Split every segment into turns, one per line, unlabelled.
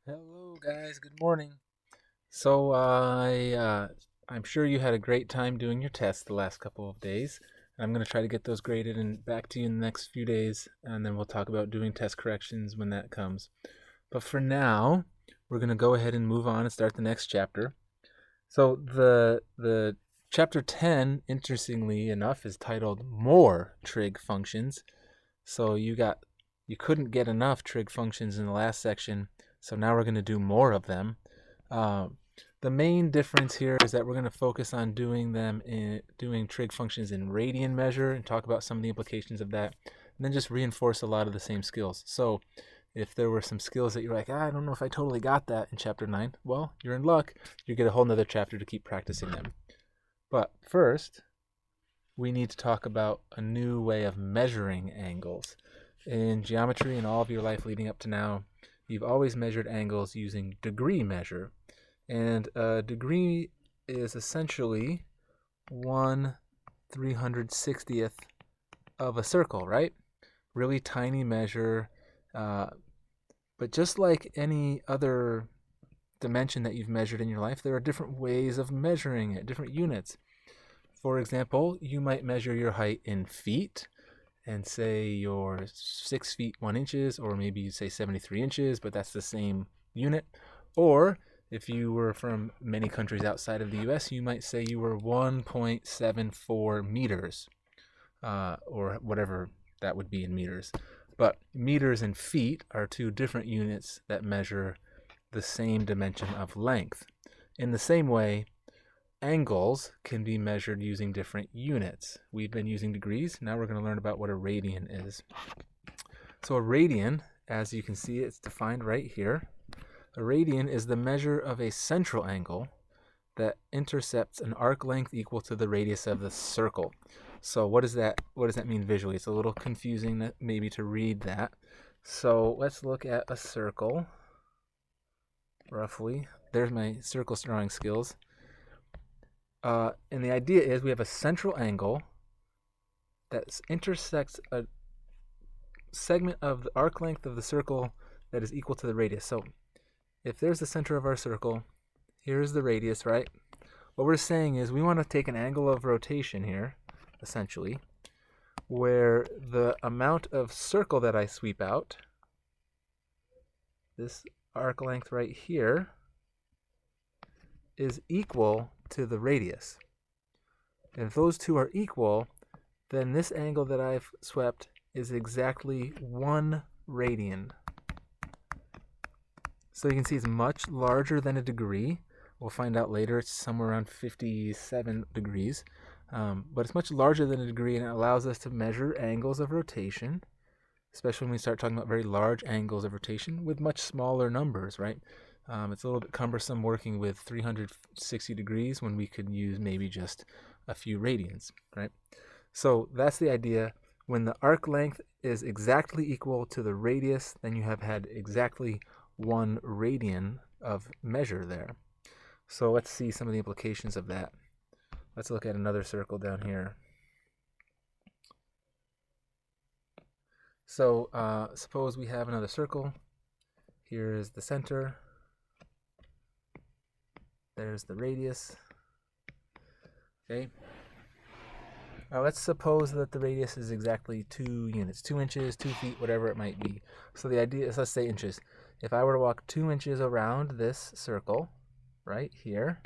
Hello, guys. Good morning. I'm sure you had a great time doing your tests the last couple of days. I'm going to try to get those graded and back to you in the next few days, and then we'll talk about doing test corrections when that comes. But for now, we're going to go ahead and move on and start the next chapter. So the chapter 10, interestingly enough, is titled More Trig Functions. So you couldn't get enough trig functions in the last section, so now we're going to do more of them. The main difference here is that we're going to focus on doing trig functions in radian measure and talk about some of the implications of that, and then just reinforce a lot of the same skills. So if there were some skills that you're like, I don't know if I totally got that in chapter 9, well, you're in luck. You get a whole nother chapter to keep practicing them. But first, we need to talk about a new way of measuring angles. In geometry and all of your life leading up to now, you've always measured angles using degree measure. And a degree is essentially 1/360th of a circle, right? Really tiny measure. But just like any other dimension that you've measured in your life, there are different ways of measuring it, different units. For example, you might measure your height in feet and say you're 6 feet 1 inches, or maybe you say 73 inches, but that's the same unit. Or if you were from many countries outside of the US, you might say you were 1.74 meters, or whatever that would be in meters. But meters and feet are two different units that measure the same dimension of length. In the same way, angles can be measured using different units. We've been using degrees. Now we're going to learn about what a radian is. So a radian, as you can see, it's defined right here. A radian is the measure of a central angle that intercepts an arc length equal to the radius of the circle. So what does that mean visually? It's a little confusing maybe to read that. So let's look at a circle, roughly. There's my circle drawing skills. And the idea is we have a central angle that intersects a segment of the arc length of the circle that is equal to the radius. So if there's the center of our circle, here's the radius, right? What we're saying is we want to take an angle of rotation here, essentially, where the amount of circle that I sweep out, this arc length right here, is equal to the radius. And if those two are equal, then this angle that I've swept is exactly 1 radian. So you can see it's much larger than a degree. We'll find out later it's somewhere around 57 degrees. But it's much larger than a degree, and it allows us to measure angles of rotation, especially when we start talking about very large angles of rotation with much smaller numbers, right? It's a little bit cumbersome working with 360 degrees when we could use maybe just a few radians, right? So that's the idea. When the arc length is exactly equal to the radius, then you have had exactly 1 radian of measure there. So let's see some of the implications of that. Let's look at another circle down here. So suppose we have another circle. Here's the center. There's the radius. Okay. Now let's suppose that the radius is exactly 2 units, 2 inches, 2 feet, whatever it might be. So the idea is, let's say inches. If I were to walk 2 inches around this circle, right here,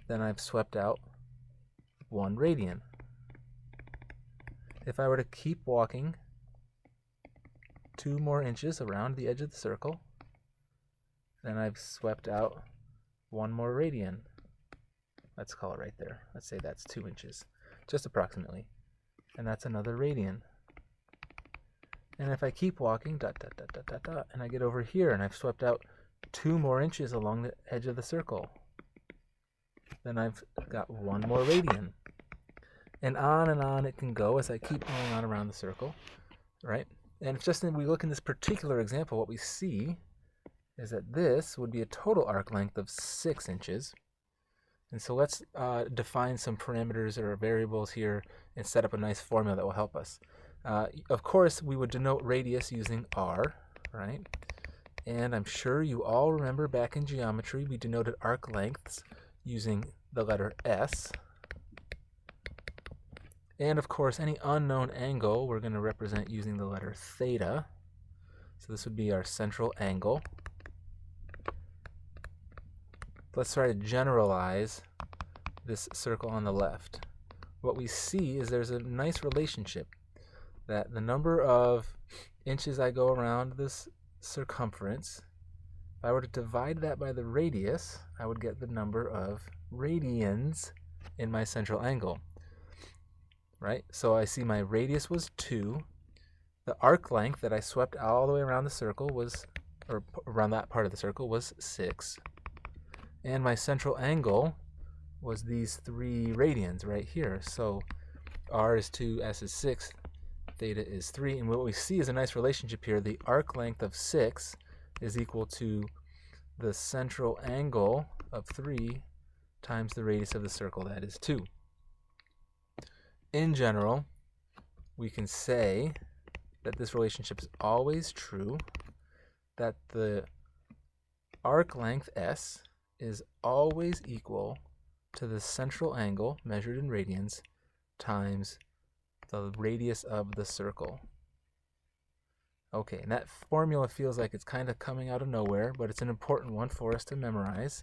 then I've swept out 1 radian. If I were to keep walking 2 more inches around the edge of the circle, then I've swept out 1 more radian. Let's call it right there. Let's say that's 2 inches, just approximately. And that's another radian. And if I keep walking, and I get over here and I've swept out 2 more inches along the edge of the circle, then I've got 1 more radian. And on it can go as I keep going on around the circle, right? And if just we look in this particular example, what we see is that this would be a total arc length of 6 inches. And so let's define some parameters or variables here and set up a nice formula that will help us. Of course, we would denote radius using r, right? And I'm sure you all remember back in geometry, we denoted arc lengths using the letter S. And of course, any unknown angle we're going to represent using the letter theta. So this would be our central angle. Let's try to generalize this circle on the left. What we see is there's a nice relationship that the number of inches I go around this circumference, if I were to divide that by the radius, I would get the number of radians in my central angle. Right? So I see my radius was 2. The arc length that I swept all the way around the circle was, or around that part of the circle, was 6. And my central angle was these 3 radians right here. So r is 2, s is 6, theta is 3. And what we see is a nice relationship here. The arc length of 6 is equal to the central angle of 3 times the radius of the circle, that is 2. In general, we can say that this relationship is always true, that the arc length S is always equal to the central angle, measured in radians, times the radius of the circle. Okay, and that formula feels like it's kind of coming out of nowhere, but it's an important one for us to memorize,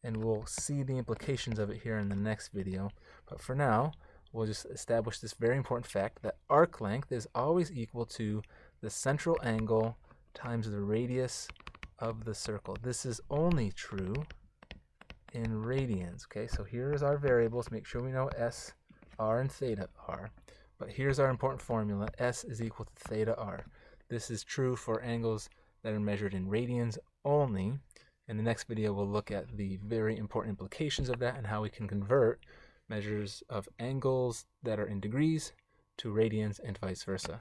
and we'll see the implications of it here in the next video. But for now, we'll just establish this very important fact that arc length is always equal to the central angle times the radius of the circle. This is only true in radians. Okay, so here's our variables. Make sure we know S, R, and theta R. But here's our important formula. S is equal to theta R. This is true for angles that are measured in radians only. In the next video, we'll look at the very important implications of that and how we can convert measures of angles that are in degrees to radians and vice versa.